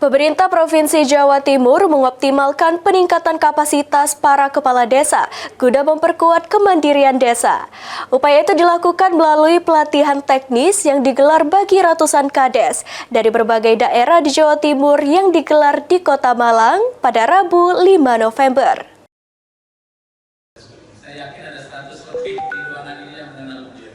Pemerintah Provinsi Jawa Timur mengoptimalkan peningkatan kapasitas para kepala desa guna memperkuat kemandirian desa. Upaya itu dilakukan melalui pelatihan teknis yang digelar bagi ratusan kades dari berbagai daerah di Jawa Timur yang digelar di Kota Malang pada Rabu 5 November. Saya yakin ada 100 lebih di ruangan ini yang mengenal beliau.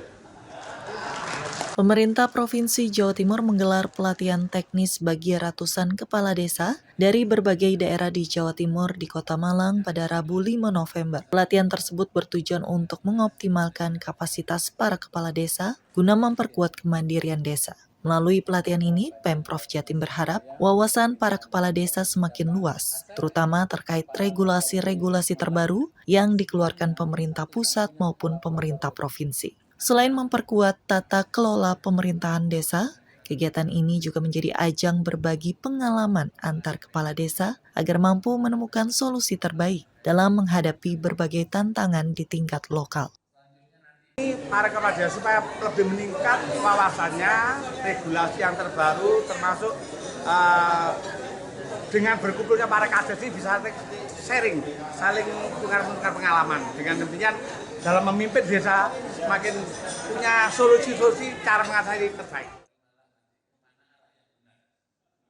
Pemerintah Provinsi Jawa Timur menggelar pelatihan teknis bagi ratusan kepala desa dari berbagai daerah di Jawa Timur di Kota Malang pada Rabu 5 November. Pelatihan tersebut bertujuan untuk mengoptimalkan kapasitas para kepala desa guna memperkuat kemandirian desa. Melalui pelatihan ini, Pemprov Jatim berharap wawasan para kepala desa semakin luas, terutama terkait regulasi-regulasi terbaru yang dikeluarkan pemerintah pusat maupun pemerintah provinsi. Selain memperkuat tata kelola pemerintahan desa, kegiatan ini juga menjadi ajang berbagi pengalaman antar kepala desa agar mampu menemukan solusi terbaik dalam menghadapi berbagai tantangan di tingkat lokal. Para kepala desa supaya lebih meningkat wawasannya, regulasi yang terbaru termasuk dengan berkumpulnya para kades ini bisa sharing, saling tukar pengalaman dengan demikian dalam memimpin desa semakin punya solusi-solusi cara mengatasi terbaik.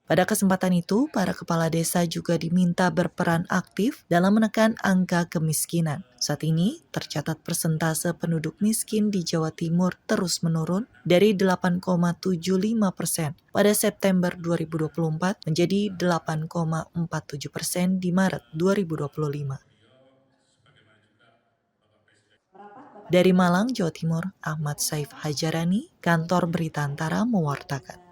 Pada kesempatan itu, para kepala desa juga diminta berperan aktif dalam menekan angka kemiskinan. Saat ini, tercatat persentase penduduk miskin di Jawa Timur terus menurun dari 8,75% pada September 2024 menjadi 8,47% di Maret 2025. Dari Malang, Jawa Timur, Ahmad Saif Hajarani, Kantor Berita Antara mewartakan.